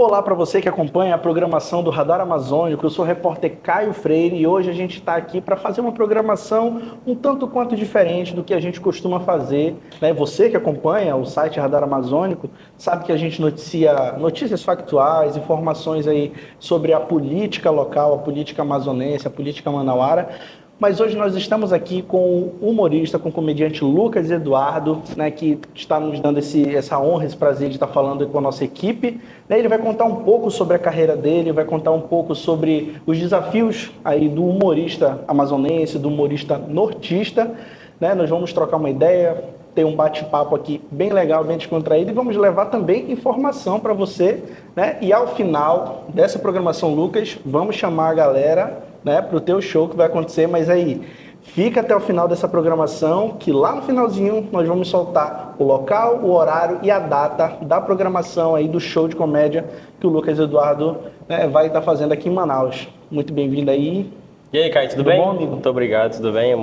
Olá para você que acompanha a programação do Radar Amazônico, eu sou o repórter Caio Freire e hoje a gente está aqui para fazer uma programação um tanto quanto diferente do que a gente costuma fazer, né? Você que acompanha o site Radar Amazônico sabe que a gente noticia notícias factuais, informações aí sobre a política local, a política amazonense, a política manauara. Mas hoje nós estamos aqui com o humorista, com o comediante Lucas Eduardo, né, que está nos dando essa honra, esse prazer de estar falando com a nossa equipe. Ele vai contar um pouco sobre a carreira dele, vai contar um pouco sobre os desafios aí do humorista amazonense, do humorista nortista. Né? Nós vamos trocar uma ideia, ter um bate-papo aqui bem legal, bem descontraído, e vamos levar também informação para você. Né? E ao final dessa programação, Lucas, vamos chamar a galera, né, para o teu show que vai acontecer, mas aí, fica até o final dessa programação, que lá no finalzinho nós vamos soltar o local, o horário e a data da programação aí do show de comédia que o Lucas Eduardo, né, vai estar fazendo aqui em Manaus. Muito bem-vindo aí. E aí, Caio, tudo bem? Bom, amigo? Muito obrigado, tudo bem?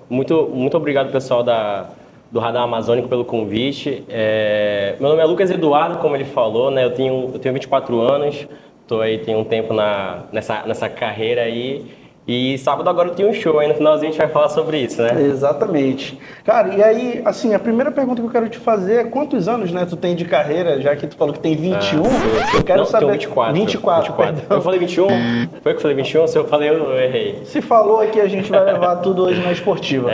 Muito obrigado, pessoal do Radar Amazônico, pelo convite. Meu nome é Lucas Eduardo, como ele falou, né? Eu tenho 24 anos, tem um tempo nessa carreira aí. E sábado agora eu tenho um show, aí no finalzinho a gente vai falar sobre isso, né? Exatamente. Cara, e aí, assim, a primeira pergunta que eu quero te fazer é quantos anos, né, tu tem de carreira, já que tu falou que tem 21, eu quero saber... Tenho 24. 24. Eu falei 21? Foi que eu falei 21? Se eu falei, eu errei. Se falou aqui, a gente vai levar tudo hoje na esportiva.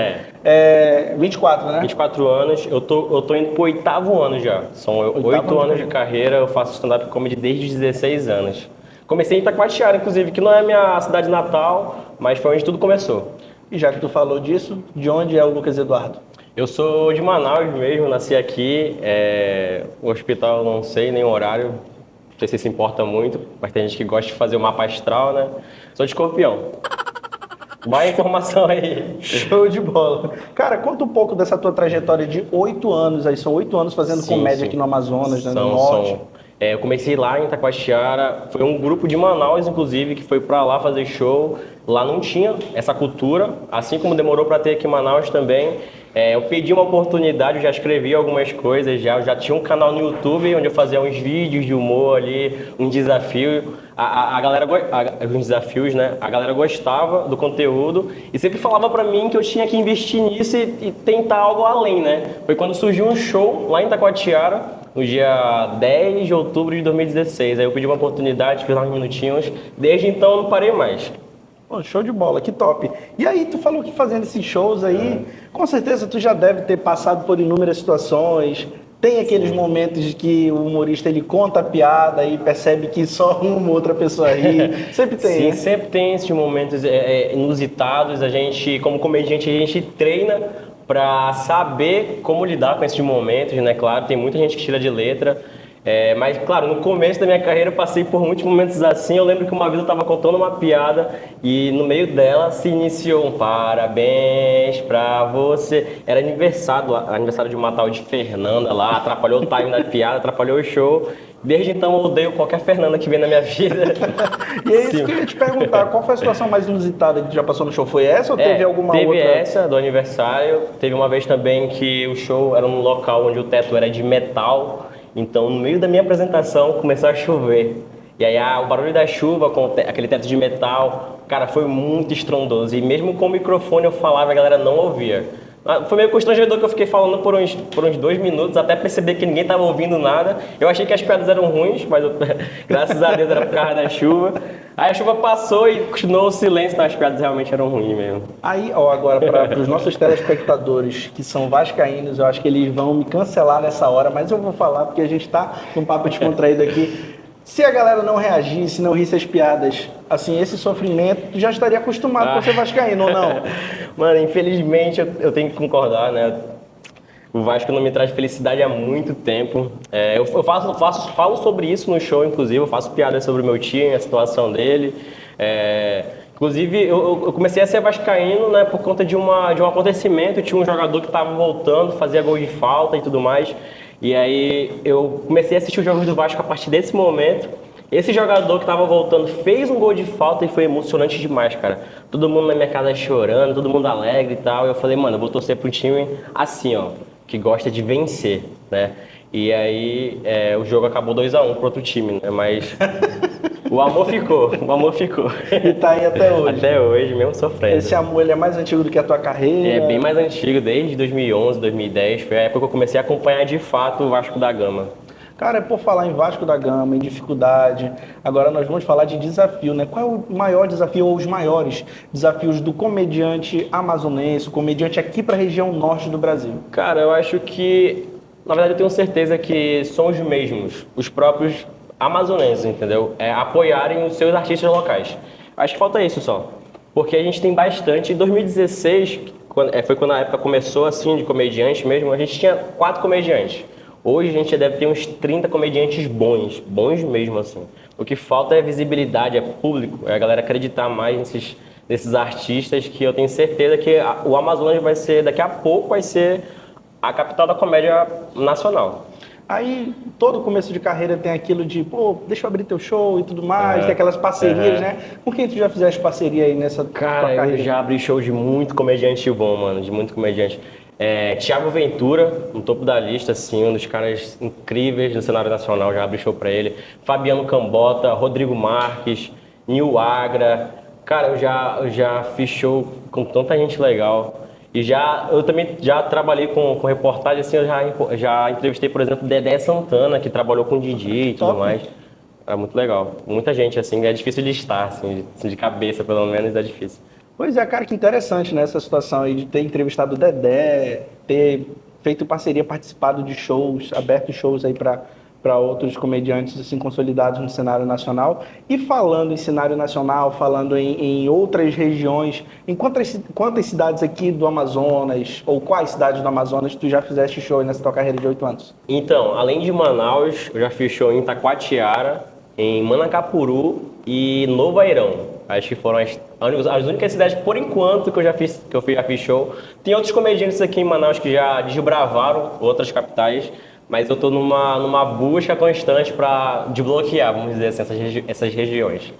24, né? 24 anos, eu tô indo pro 8º ano já. São 8 anos de carreira, eu faço stand-up comedy desde os 16 anos. Comecei em Itacoatiara, inclusive, que não é a minha cidade natal, mas foi onde tudo começou. E já que tu falou disso, de onde é o Lucas Eduardo? Eu sou de Manaus mesmo, nasci aqui. O hospital não sei, nem o horário, não sei se importa muito, mas tem gente que gosta de fazer o mapa astral, né? Sou de Escorpião. Vai informação aí. Show de bola. Cara, conta um pouco dessa tua trajetória de 8 anos, aí são 8 anos fazendo comédia aqui no Amazonas, né, no Norte. Eu comecei lá em Itacoatiara, foi um grupo de Manaus, inclusive, que foi pra lá fazer show. Lá não tinha essa cultura, assim como demorou pra ter aqui em Manaus também. Eu pedi uma oportunidade, eu já escrevi algumas coisas, eu já tinha um canal no YouTube onde eu fazia uns vídeos de humor ali, um desafio. A galera, os desafios, né? A galera gostava do conteúdo e sempre falava pra mim que eu tinha que investir nisso e tentar algo além, né? Foi quando surgiu um show lá em Itacoatiara, no dia 10 de outubro de 2016. Aí eu pedi uma oportunidade, fiz lá uns minutinhos. Desde então eu não parei mais. Pô, show de bola, que top. E aí, tu falou que fazendo esses shows aí, com certeza tu já deve ter passado por inúmeras situações. Tem aqueles momentos de que o humorista ele conta a piada e percebe que só uma outra pessoa ri. Sempre tem. Sim, sempre tem esses momentos inusitados. A gente, como comediante, a gente treina para saber como lidar com esses momentos, né? Claro, tem muita gente que tira de letra. Mas, claro, no começo da minha carreira eu passei por muitos momentos assim. Eu lembro que uma vez eu estava contando uma piada e no meio dela se iniciou um parabéns pra você. Era aniversário de uma tal de Fernanda lá, atrapalhou o time da piada, atrapalhou o show. Desde então eu odeio qualquer Fernanda que vem na minha vida. E é isso que eu ia te perguntar, qual foi a situação mais inusitada que tu já passou no show? Foi essa ou teve alguma outra? Teve essa do aniversário, teve uma vez também que o show era num local onde o teto era de metal. Então, no meio da minha apresentação, começou a chover. E aí, o barulho da chuva com aquele teto de metal, cara, foi muito estrondoso. E mesmo com o microfone eu falava, a galera não ouvia. Foi meio constrangedor que eu fiquei falando por uns 2 minutos, até perceber que ninguém estava ouvindo nada. Eu achei que as piadas eram ruins, mas graças a Deus era por causa da chuva. Aí a chuva passou e continuou o silêncio, então as piadas realmente eram ruins mesmo. Aí, agora para os nossos telespectadores que são vascaínos, eu acho que eles vão me cancelar nessa hora, mas eu vou falar porque a gente está com um papo descontraído aqui. Se a galera não reagisse, não risse as piadas, assim, esse sofrimento, tu já estaria acostumado com ser vascaíno, ou não? Mano, infelizmente eu tenho que concordar, né? O Vasco não me traz felicidade há muito tempo. Eu falo sobre isso no show, inclusive, eu faço piadas sobre o meu time, a situação dele. Inclusive, eu comecei a ser vascaíno, né, por conta de um acontecimento. Tinha um jogador que estava voltando, fazia gol de falta e tudo mais. E aí eu comecei a assistir os jogos do Vasco a partir desse momento. Esse jogador que estava voltando fez um gol de falta e foi emocionante demais, cara. Todo mundo na minha casa chorando, todo mundo alegre e tal. E eu falei, mano, eu vou torcer pro time assim, ó, que gosta de vencer, né? E aí o jogo acabou 2-1 pro outro time, né? Mas o amor ficou. E tá aí até hoje. Até hoje, mesmo sofrendo. Esse amor, ele é mais antigo do que a tua carreira? É bem mais antigo, desde 2011, 2010. Foi a época que eu comecei a acompanhar de fato o Vasco da Gama. Cara, por falar em Vasco da Gama, em dificuldade, agora nós vamos falar de desafio, né? Qual é o maior desafio ou os maiores desafios do comediante amazonense, o comediante aqui para a região norte do Brasil? Cara, eu acho que, na verdade, eu tenho certeza que são os mesmos, os próprios amazonenses, entendeu? Apoiarem os seus artistas locais. Acho que falta isso só. Porque a gente tem bastante. Em 2016, foi quando a época começou assim, de comediante mesmo, a gente tinha 4 comediantes. Hoje a gente já deve ter uns 30 comediantes bons mesmo assim. O que falta é visibilidade, é público, é a galera acreditar mais nesses artistas, que eu tenho certeza que o Amazonas vai ser, daqui a pouco vai ser a capital da comédia nacional. Aí, todo começo de carreira tem aquilo de, pô, deixa eu abrir teu show e tudo mais, tem aquelas parcerias, né? Com quem tu já fizeste parceria aí nessa tua carreira? Cara, eu já abri show de muito comediante bom, mano, de muito comediante. Thiago Ventura, no topo da lista, assim, um dos caras incríveis do cenário nacional, já abri show pra ele. Fabiano Cambota, Rodrigo Marques, Nil Agra. Cara, eu já fiz show com tanta gente legal. E eu também já trabalhei com reportagem, assim, eu já entrevistei, por exemplo, Dedé Santana, que trabalhou com DJ e tudo mais. Era muito legal. Muita gente, assim, é difícil de estar, assim, de cabeça, pelo menos, é difícil. Pois é, cara, que interessante, né, essa situação aí de ter entrevistado o Dedé, ter feito parceria, participado de shows, aberto shows aí para outros comediantes assim consolidados no cenário nacional. E falando em cenário nacional, falando em outras regiões, em quantas cidades aqui do Amazonas, ou quais cidades do Amazonas tu já fizeste show aí nessa tua carreira de 8 anos? Então, além de Manaus, eu já fiz show em Itacoatiara, em Manacapuru e Novo Airão. Acho que foram as únicas cidades, por enquanto, que eu já fiz show. Tem outros comediantes aqui em Manaus que já desbravaram outras capitais, mas eu tô numa busca constante para desbloquear, vamos dizer assim, essas regiões.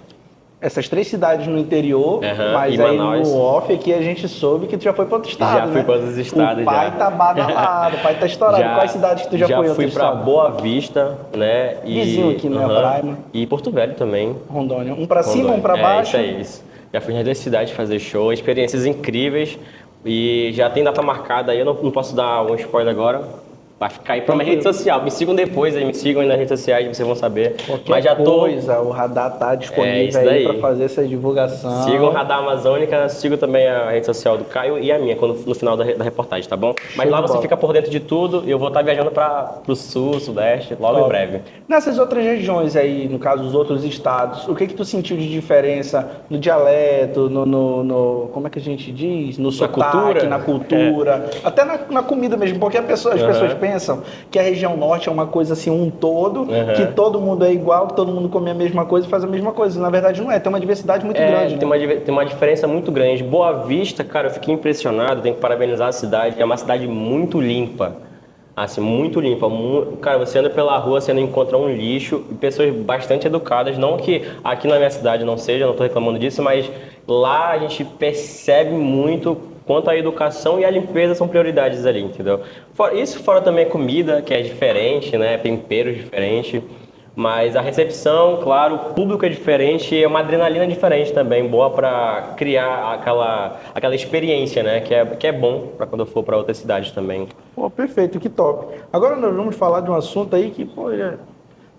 Essas 3 cidades no interior, mas aí Manaus, no off aqui a gente soube que tu já foi para outro estado, Já fui para outros estados, o pai tá badalado, o pai tá estourado. Quais cidades que tu já foi? Já fui para Boa Vista, né? Vizinho aqui, né? Praia. E Porto Velho também. Rondônia. Um para cima, um para baixo? Isso. Já fui nas 2 cidades fazer show, experiências incríveis. E já tem data marcada aí, eu não posso dar um spoiler agora. Vai ficar aí pra minha rede social. Me sigam depois, me sigam aí nas redes sociais, vocês vão saber. Mas já o Radar tá disponível aí pra fazer essa divulgação. Sigam o Radar Amazônica, sigam também a rede social do Caio e a minha no final da reportagem, tá bom? Mas lá você fica por dentro de tudo e eu vou estar viajando pro sul, sudeste, logo em breve. Nessas outras regiões aí, no caso, os outros estados, o que tu sentiu de diferença no dialeto, como é que a gente diz? No sotaque, na cultura, até na comida mesmo, porque as pessoas pensam que a região norte é uma coisa assim, um todo, que todo mundo é igual, que todo mundo come a mesma coisa e faz a mesma coisa. Na verdade não é, tem uma diversidade muito grande. Tem uma diferença muito grande. Boa Vista, cara, eu fiquei impressionado, tenho que parabenizar a cidade, é uma cidade muito limpa. Assim, muito limpa. Cara, você anda pela rua, você não encontra um lixo e pessoas bastante educadas. Não que aqui na minha cidade não seja, não estou reclamando disso, mas lá a gente percebe muito quanto a educação e a limpeza são prioridades ali, entendeu? Isso fora também a comida, que é diferente, né? Temperos diferentes. Mas a recepção, claro, o público é diferente e é uma adrenalina diferente também, boa para criar aquela experiência, né? Que é bom para quando eu for para outras cidades também. Pô, perfeito, que top. Agora nós vamos falar de um assunto aí que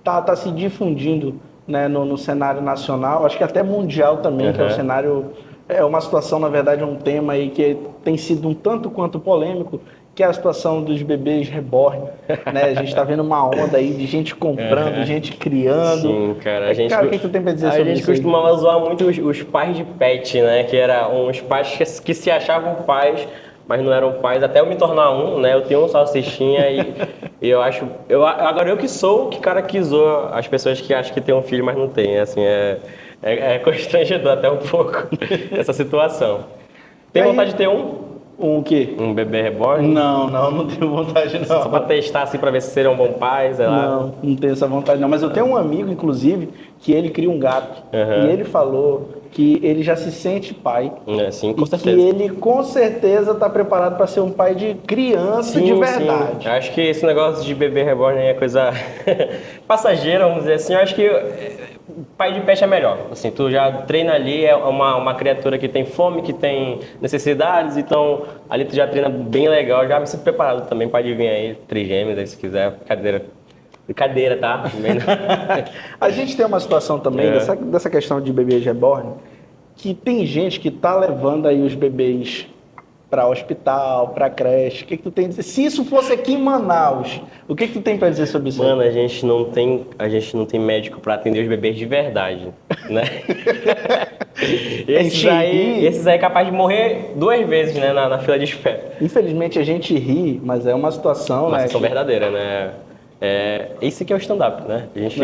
tá se difundindo, né, no cenário nacional, acho que até mundial também, que é o cenário... É uma situação, na verdade, um tema aí que tem sido um tanto quanto polêmico, que é a situação dos bebês reborn, né? A gente está vendo uma onda aí de gente comprando, gente criando. Sim, cara. O que tu tem para dizer sobre isso? A gente costumava zoar muito os pais de pet, né? Que eram uns pais que se achavam pais, mas não eram pais, até eu me tornar um, né? Eu tenho um salsichinha e eu acho... agora eu que sou o cara que zoa as pessoas que acham que tem um filho, mas não tem, assim, é constrangedor até um pouco essa situação. Tem vontade de ter um? Um quê? Um bebê reborn? Não tenho vontade não. Só pra testar, assim, pra ver se seriam um bom pai, sei lá. Não tenho essa vontade não. Mas eu tenho um amigo, inclusive, que ele cria um gato. Uhum. E ele falou que ele já se sente pai. Sim, com e certeza. que ele, com certeza, está preparado para ser um pai de criança de verdade. Sim. Acho que esse negócio de bebê reborn é coisa passageira, vamos dizer assim. Eu acho que pai de pet é melhor. Assim, tu já treina ali, é uma criatura que tem fome, que tem necessidades, então ali tu já treina bem legal, já me sinto preparado também para adivinhar aí, trigêmeos, aí se quiser, brincadeira, tá? A gente tem uma situação também dessa questão de bebês reborn, que tem gente que tá levando aí os bebês para hospital, para creche. O que tu tem a dizer? Se isso fosse aqui em Manaus, o que tu tem para dizer sobre isso? Mano, a gente não tem médico para atender os bebês de verdade, né? Esses aí é capaz de morrer 2 vezes, né, na fila de espera. Infelizmente a gente ri, mas é uma situação, uma né? situação verdadeira, né? Esse que é o stand-up, né? A gente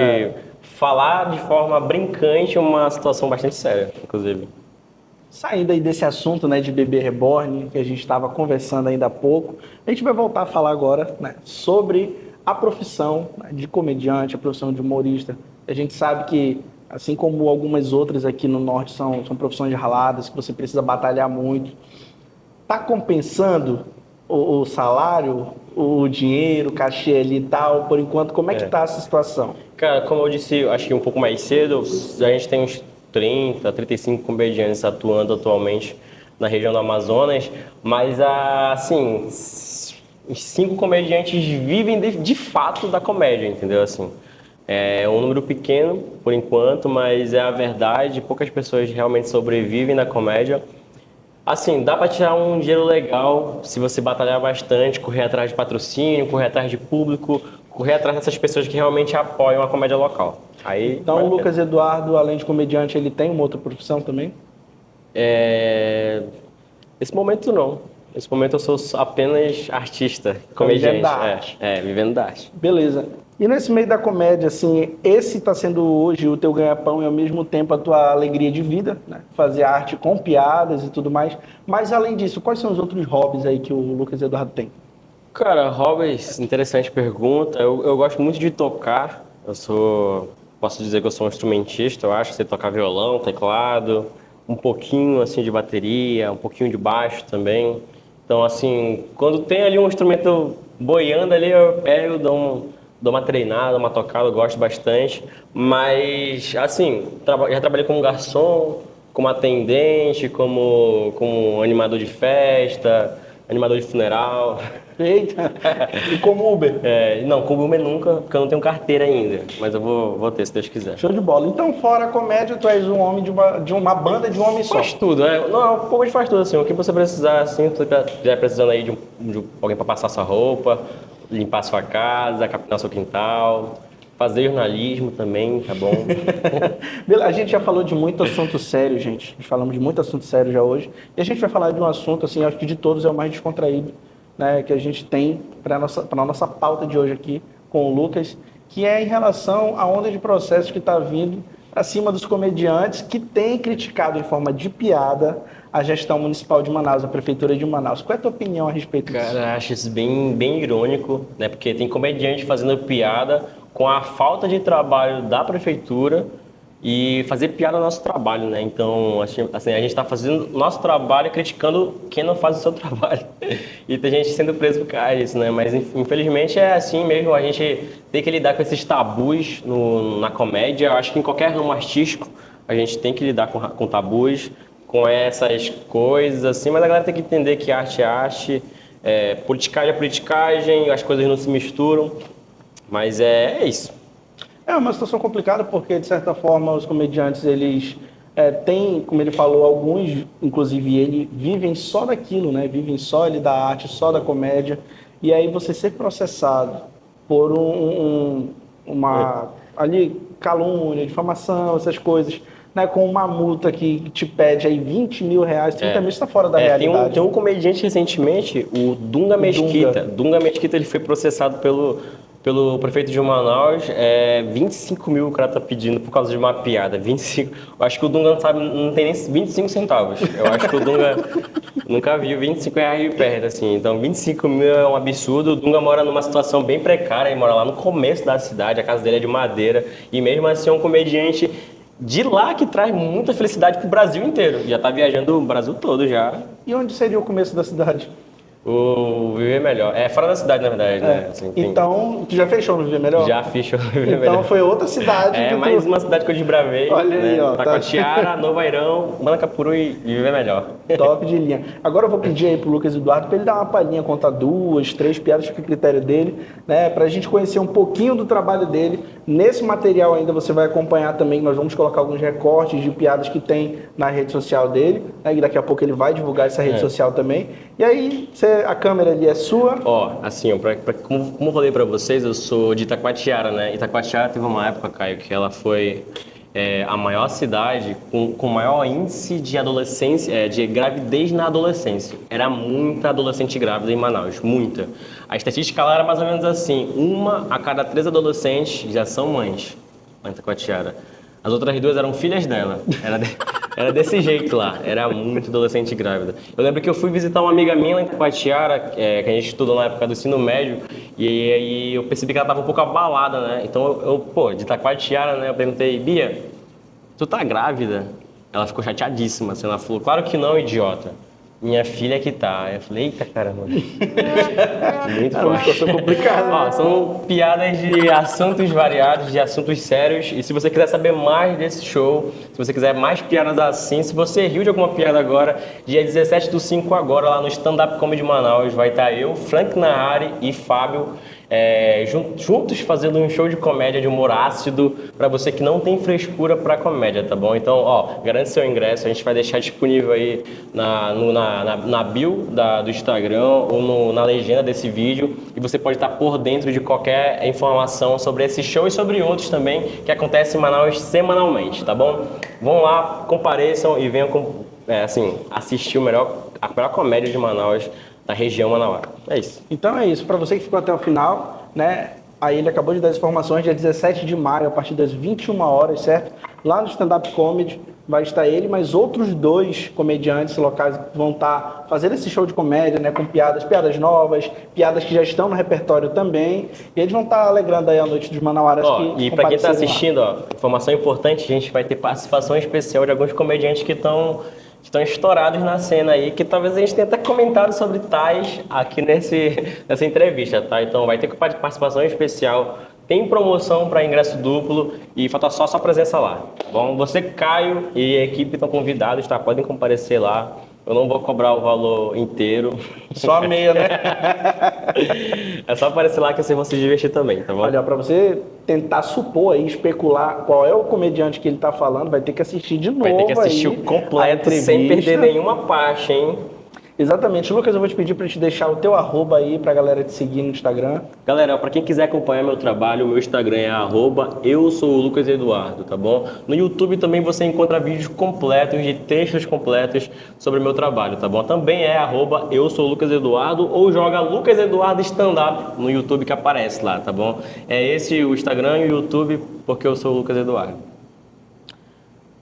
falar de forma brincante uma situação bastante séria, inclusive. Saindo aí desse assunto, né, de bebê reborn, que a gente estava conversando ainda há pouco, a gente vai voltar a falar agora, né, sobre a profissão, né, de comediante, a profissão de humorista. A gente sabe que, assim como algumas outras aqui no Norte, são profissões raladas, que você precisa batalhar muito. Tá compensando o salário, o dinheiro, o cachê ali e tal, por enquanto? Como é que tá essa situação? Cara, como eu disse, acho que um pouco mais cedo, a gente tem uns 30, 35 comediantes atuando atualmente na região do Amazonas, mas assim, os 5 comediantes vivem de fato da comédia, entendeu? Assim, é um número pequeno por enquanto, mas é a verdade, poucas pessoas realmente sobrevivem na comédia. Assim, dá para tirar um dinheiro legal se você batalhar bastante, correr atrás de patrocínio, correr atrás de público, correr atrás dessas pessoas que realmente apoiam a comédia local. Aí, então o Lucas Eduardo, além de comediante, ele tem uma outra profissão também? Nesse momento não. Nesse momento eu sou apenas artista, comediante. Vivendo da arte. Vivendo da arte. Beleza. E nesse meio da comédia, assim, esse está sendo hoje o teu ganha-pão e ao mesmo tempo a tua alegria de vida, né? Fazer arte com piadas e tudo mais. Mas além disso, quais são os outros hobbies aí que o Lucas Eduardo tem? Cara, hobbies, interessante pergunta. Eu gosto muito de tocar. Posso dizer que eu sou um instrumentista, eu acho. Sei tocar violão, teclado, um pouquinho assim de bateria, um pouquinho de baixo também. Então, assim, quando tem ali um instrumento boiando ali, eu pego, dou uma treinada, uma tocada, eu gosto bastante. Mas, assim, já trabalhei como garçom, como atendente, como animador de festa, animador de funeral. Eita! E como Uber? Não, como Uber nunca, porque eu não tenho carteira ainda. Mas eu vou ter, se Deus quiser. Show de bola. Então, fora a comédia, tu és um homem de uma banda de um homem só. Faz tudo, né? Não, um pouco de faz tudo, assim. O que você precisar, assim, se você estiver precisando aí de alguém para passar sua roupa, limpar sua casa, capinar seu quintal, fazer jornalismo também, tá bom? A gente já falou de muito assunto sério, gente. Falamos de muito assunto sério já hoje. E a gente vai falar de um assunto, assim, acho que de todos é o mais descontraído, né, que a gente tem para a nossa pauta de hoje aqui com o Lucas, que é em relação à onda de processos que está vindo acima dos comediantes que têm criticado em forma de piada a gestão municipal de Manaus, a prefeitura de Manaus. Qual é a tua opinião a respeito disso? Cara, acho isso bem irônico, né? Porque tem comediante fazendo piada com a falta de trabalho da prefeitura e fazer piada no nosso trabalho, né? Então, assim, a gente está fazendo nosso trabalho e criticando quem não faz o seu trabalho. E tem gente sendo preso por causa disso, né? Mas, infelizmente, é assim mesmo. A gente tem que lidar com esses tabus na comédia. Eu acho que em qualquer ramo artístico, a gente tem que lidar com tabus, com essas coisas, assim. Mas a galera tem que entender que arte é arte, politicagem é politicagem, as coisas não se misturam. Mas é isso. É uma situação complicada porque, de certa forma, os comediantes, eles têm, como ele falou, alguns, inclusive ele, vivem só daquilo, né? Vivem só ali da arte, só da comédia. E aí você ser processado por uma ali, calúnia, difamação, essas coisas, né? Com uma multa que te pede aí 20 mil reais, 30 mil, isso está fora da realidade. Tem um comediante recentemente, o Dunga Mesquita. Dunga Mesquita, ele foi processado pelo prefeito de Manaus, 25 mil o cara tá pedindo por causa de uma piada. 25. Eu acho que o Dunga não sabe, não tem nem 25 centavos. Eu acho que o Dunga nunca viu 25 reais de perto, assim. Então 25 mil é um absurdo. O Dunga mora numa situação bem precária, ele mora lá no começo da cidade, a casa dele é de madeira. E mesmo assim é um comediante de lá que traz muita felicidade pro Brasil inteiro. Já tá viajando o Brasil todo já. E onde seria o começo da cidade? O Viver Melhor. É fora da cidade, na verdade, né? Assim, então, tu já fechou no Viver Melhor? Já fechou no Viver Melhor. Então foi outra cidade. Mais uma cidade que eu desbravei. Olha aí, ó. Taquatiara, Novo Airão, Manacapuru e Viver Melhor. Top de linha. Agora eu vou pedir aí pro Lucas Eduardo para ele dar uma palhinha, contar 2, 3 piadas, fica a critério dele, né? Pra gente conhecer um pouquinho do trabalho dele. Nesse material ainda você vai acompanhar também, nós vamos colocar alguns recortes de piadas que tem na rede social dele, né? E daqui a pouco ele vai divulgar essa rede social também. E aí, a câmera ali é sua. Assim, como eu falei pra vocês, eu sou de Itacoatiara, né? Itacoatiara teve uma época, Caio, que ela foi a maior cidade com maior índice de adolescência, de gravidez na adolescência. Era muita adolescente grávida em Manaus, muita. A estatística lá era mais ou menos assim, 1 a cada 3 adolescentes já são mães lá em Itacoatiara. As outras 2 eram filhas dela. Era desse jeito lá. Era muito adolescente grávida. Eu lembro que eu fui visitar uma amiga minha lá em Itacoatiara, que a gente estudou na época do ensino médio, e aí eu percebi que ela estava um pouco abalada, né? Então de Itacoatiara, né? Eu perguntei, Bia, tu tá grávida? Ela ficou chateadíssima, assim, ela falou, claro que não, idiota. Minha filha que tá. Eu falei, eita caramba. Muito forte. Uma situação complicada. São piadas de assuntos variados, de assuntos sérios. E se você quiser saber mais desse show, se você quiser mais piadas assim, se você riu de alguma piada agora, dia 17/5 agora, lá no Stand Up Comedy Manaus, vai estar eu, Frank Nahari e Fábio, juntos fazendo um show de comédia, de humor ácido, pra você que não tem frescura pra comédia, tá bom? Então, garante seu ingresso, a gente vai deixar disponível aí na bio do Instagram ou na legenda desse vídeo, e você pode estar por dentro de qualquer informação sobre esse show e sobre outros também que acontecem em Manaus semanalmente, tá bom? Vão lá, compareçam e venham assistir a melhor comédia de Manaus, da região manauara. É isso. Então é isso. Para você que ficou até o final, né? Aí ele acabou de dar as informações, dia 17 de maio, a partir das 21 horas, certo? Lá no Stand Up Comedy vai estar ele, mas outros 2 comediantes locais vão estar fazendo esse show de comédia, né? Com piadas novas, piadas que já estão no repertório também. E eles vão estar alegrando aí a noite dos manauaras. E para quem está assistindo, informação importante, a gente vai ter participação especial de alguns comediantes que estão estourados na cena aí, que talvez a gente tenha até comentado sobre tais aqui nessa entrevista, tá? Então vai ter participação especial, tem promoção para ingresso duplo e falta só sua presença lá, tá bom? Você, Caio e a equipe estão convidados, tá? Podem comparecer lá. Eu não vou cobrar o valor inteiro. Só a meia, né? É só aparecer lá que vocês vão se divertir também, tá bom? Olha, pra você tentar supor aí, especular qual é o comediante que ele tá falando, vai ter que assistir de novo. Vai ter que assistir aí, o completo sem perder nenhuma parte, hein? Exatamente. Lucas, eu vou te pedir para te deixar o teu arroba aí pra galera te seguir no Instagram. Galera, para quem quiser acompanhar meu trabalho, o meu Instagram é eu sou o Lucas Eduardo, tá bom? No YouTube também você encontra vídeos completos, de textos completos sobre o meu trabalho, tá bom? Também é eu sou o Lucas Eduardo ou joga Lucas Eduardo Stand Up no YouTube que aparece lá, tá bom? É esse o Instagram e o YouTube, porque eu sou o Lucas Eduardo.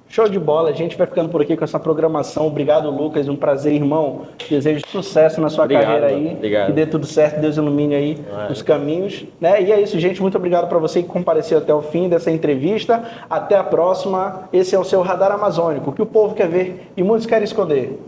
Show de bola, a gente vai ficando por aqui com essa programação. Obrigado, Lucas, um prazer, irmão. Desejo sucesso na sua carreira aí. Obrigado. Que dê tudo certo, Deus ilumine aí os caminhos. Né? E é isso, gente. Muito obrigado para você que compareceu até o fim dessa entrevista. Até a próxima. Esse é o seu Radar Amazônico, que o povo quer ver e muitos querem esconder.